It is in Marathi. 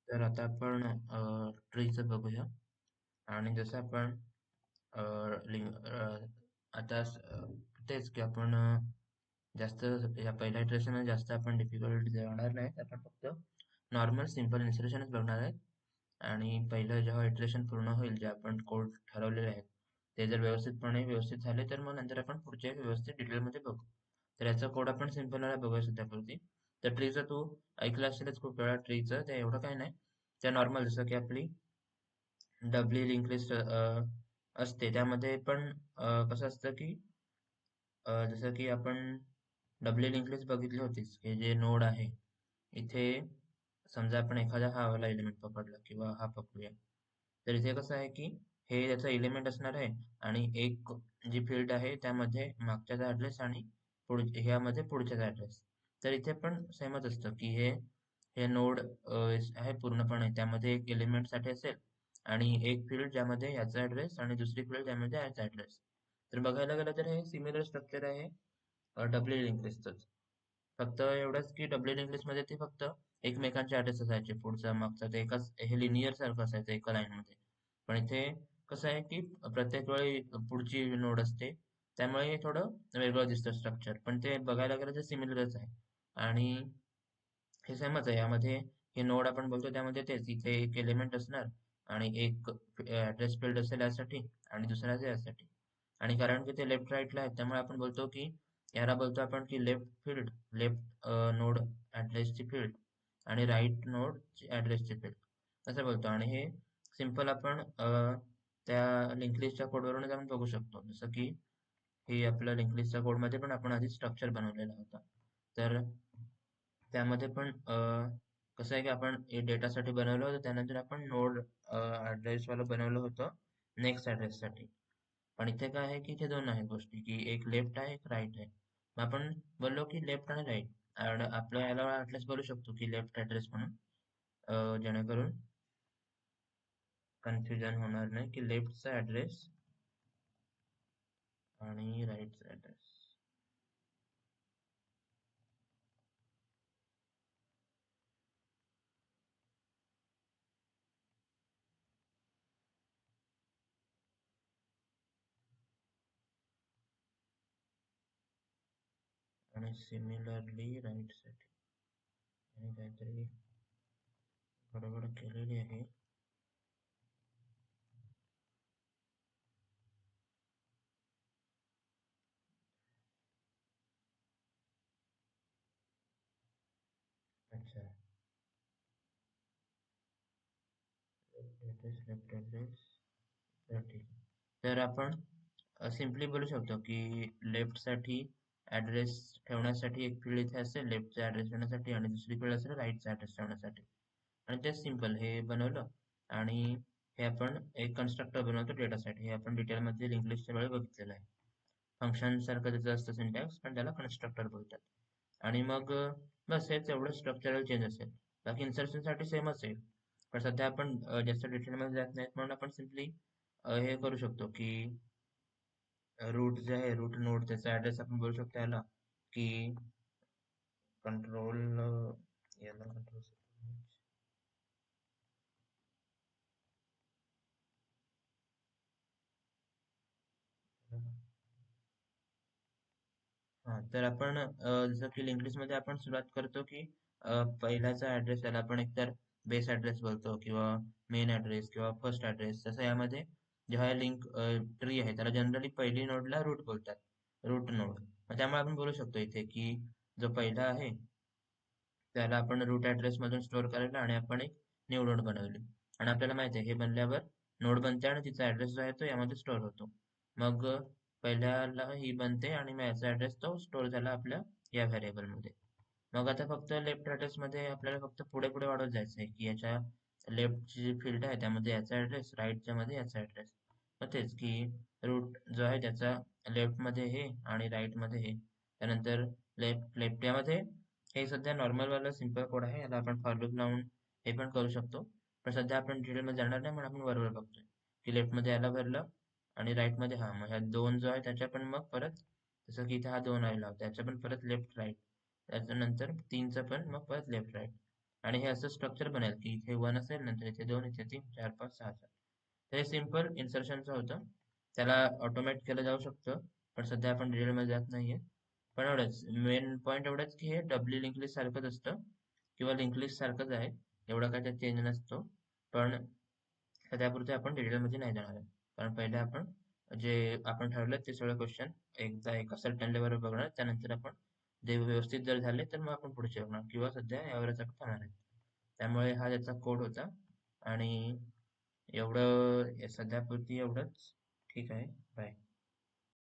तर आता आपण ट्रीचं बघूया. आणि जसं आपण अ, आता तेच की आपण जास्त या पहिल्या इटरेशन मध्ये जास्त आपण डिफिकल्ट जाणार नाही. आपण फक्त नॉर्मल सिंपल इन्स्ट्रक्शनच बघणार आहेत. आणि पहिलं जेव्हा इटरेशन पूर्ण होईल, जे आपण कोड ठरवलेले आहेत ते जर व्यवस्थित झाले, तर मग नंतर आपण पुढचे व्यवस्थित डिटेलमध्ये बघू. तर याचा कोड आपण सिंपल वाला बघूया सध्यापुरती. तर ट्रीचं तू ऐकलं असेलच खूप वेळा. ट्रीचं ते एवढं काही नाही. त्या नॉर्मल जसं की आपली डबली लिंक लिस्ट असते, त्यामध्ये पण कसं असतं की जसं की आपण डबली लिंक लिस्ट बघितली होतीच, की जे नोड आहे इथे, समजा आपण एखादा हा वाला एलिमेंट पकडला किंवा हा पकडूया. तर इथे कसं आहे की हे त्याचा एलिमेंट असणार आहे, आणि एक जी फील्ड आहे त्यामध्ये मागच्याचा ऍड्रेस आणि ह्यामध्ये पुढच्याचा ऍड्रेस. तर इथे पण सेमच असतं की हे हे नोड आहे पूर्णपणे, त्यामध्ये एक एलिमेंट साठी असेल आणि एक फील्ड ज्यामध्ये याचा ऍड्रेस आणि दुसरी फील्ड ज्यामध्ये याचा ऍड्रेस. तर बघायला गेलं तर हे सिमिलर स्ट्रक्चर आहे डब्ल्यू लिंक लिस्टच. फक्त एवढंच की डब्ल्यू लिंक लिस्ट मध्ये ते फक्त एकमेकांचे ऍड्रेस असायचे, पुढचा मागचा, ते एकाच हे लिनियर सारखं असायचं एका लाईन मध्ये. पण इथे कसं आहे की प्रत्येक वेळी पुढची नोड असते, त्यामुळे हे थोडं वेगळं दिसतं स्ट्रक्चर, पण ते बघायला गेलं तर सिमिलरच आहे. आणि हे सेमच आहे. यामध्ये हे नोड आपण बोलतो त्यामध्ये तेच, इथे एक एलिमेंट असणार आणि एक ऍड्रेस फील्ड असेल यासाठी आणि दुसरा यासाठी. आणि कारण की ते लेफ्ट राईटला आहे, त्यामुळे आपण बोलतो की याला बोलतो आपण की लेफ्ट नोड ऍड्रेसची फील्ड आणि राईट नोड ऍड्रेसची फील्ड असं बोलतो. आणि हे सिंपल आपण त्या लिंक लिस्टच्या कोडवरून आपण बघू शकतो. जसं की हे आपल्या लिंक लिस्टच्या कोडमध्ये पण आपण आधी स्ट्रक्चर बनवलेला होता. तर त्यामध्ये पण कसं आहे की आपण डेटासाठी बनवलं होतं, त्यानंतर आपण नोड ऍड्रेस वाला बनवलं होतं नेक्स्ट ऍड्रेस साठी. पण इथे काय आहे की इथे दोन आहेत गोष्टी, की एक लेफ्ट आहे एक राईट आहे. मग आपण बोललो की लेफ्ट आणि राईट, आणि आपल्या याला ऍड्रेस बोलू शकतो की लेफ्ट ऍड्रेस म्हणून, जेणेकरून कन्फ्युजन होणार नाही, की लेफ्टचा ऍड्रेस आणि राईटचा ऍड्रेस. आणि सिमिलरली राईट साठी आणि काहीतरी गडबड केलेली आहे. अच्छा, लेफ्ट ऍड्रेस. तर ठीक आहे. तर आपण सिम्पली बोलू शकतो की लेफ्ट साठी ऍड्रेस ठेवण्यासाठी एक फील्ड इथे असेल लेफ्टचा ऍड्रेस ठेवण्यासाठी, आणि दुसरी फील्ड असेल राईटचा ऍड्रेस ठेवण्यासाठी. आणि ते सिम्पल हे बनवलं. आणि हे आपण एक कन्स्ट्रक्टर बनवतो डेटासाठी. हे आपण डिटेलमध्ये लिंक लिस्टच्या वेळी बघितलेलं आहे. फंक्शन सारखं त्याचं असतं सिंटॅक्स, पण त्याला कन्स्ट्रक्टर बोलतात. आणि मग बस हेच एवढं स्ट्रक्चरल चेंज असेल. बाकी इन्सर्शन साठी सेमच आहे. पण सध्या आपण जास्त डिटेलमध्ये जात नाहीत, म्हणून आपण सिम्पली हे करू शकतो की रूट जे आहे, रूट नोड, त्याचा ऍड्रेस आपण बोलू शकतो याला की कंट्रोल, याला कंट्रोल. हा, तर आपण जसं की लिंक लिस्ट मध्ये आपण सुरुवात करतो की पहिल्याचा ऍड्रेस त्याला आपण एकतर बेस ऍड्रेस बोलतो किंवा मेन ऍड्रेस किंवा फर्स्ट ऍड्रेस. तसं यामध्ये जेव्हा लिंक ट्री आहे त्याला जनरली पहिली नोडला रूट बोलतात, रूट नोड. त्यामुळे आपण बोलू शकतो इथे की जो पहिला आहे त्याला आपण रूट ऍड्रेस मधून स्टोअर करायला, आणि आपण एक न्यू नोड बनवली. आणि आपल्याला माहिती आहे हे बनल्यावर नोड बनते आणि तिचा ऍड्रेस जो आहे तो यामध्ये स्टोअर होतो. मग पहिल्याला ही बनते आणि मग याचा ऍड्रेस तो स्टोअर झाला आपल्या या व्हेरिएबल मध्ये. मग आता फक्त लेफ्ट ऍड्रेस मध्ये आपल्याला फक्त पुढे पुढे वाढवत जायचं आहे, की याच्या लेफ्टची जी फील्ड आहे त्यामध्ये याचा ऍड्रेस, राईटच्या मध्ये याचा ऍड्रेस. मग तेच की रूट जो आहे त्याचा लेफ्ट मध्ये हे आणि राईट मध्ये हे. त्यानंतर लेफ्ट लेफ्ट यामध्ये हे सध्या नॉर्मल वाला सिंपल कोड आहे, याला आपण फॉर लूप लावून हे पण करू शकतो. पण सध्या आपण डिटेल मध्ये जाणार नाही, म्हणून आपण बरोबर बघतोय की लेफ्ट मध्ये याला भरलं आणि राईट मध्ये हा. मग ह्या दोन जो आहे त्याच्या पण मग परत, जसं की इथे हा दोन राहिला त्याच्या पण परत लेफ्ट राईट, त्याच्यानंतर तीनचा पण मग परत लेफ्ट राईट. आणि हे असं स्ट्रक्चर बनेल की इथे 1 असेल, नंतर इथे 2, इथे 3, 4, 5, 6 असेल. तर हे सिंपल इन्सर्शनचं होतं. त्याला ऑटोमेट केलं जाऊ शकतं, पण सध्या आपण डिटेलमध्ये जात नाहीये. पण एवढंच मेन पॉईंट एवढंच की हे डब्ल्यू लिंक लिस्ट सारखंच असतं किंवा लिंक लिस्ट सारखंच आहे. एवढा काय त्यात चेंज नसतो. पण त्यापुरते आपण डिटेलमध्ये नाही जाणार आहे. कारण पहिले आपण जे आपण ठरवलं ते सगळे क्वेश्चन एकदा एका सर्टन लेवलवर बघणार, त्यानंतर आपण जे व्यवस्थित जर झाले तर मग आपण पुढचे बघणार किंवा सध्या यावरच आपण थांबणार आहे. त्यामुळे हा त्याचा कोड होता आणि एवढं सध्यापुरती एवढंच. ठीक आहे. बाय.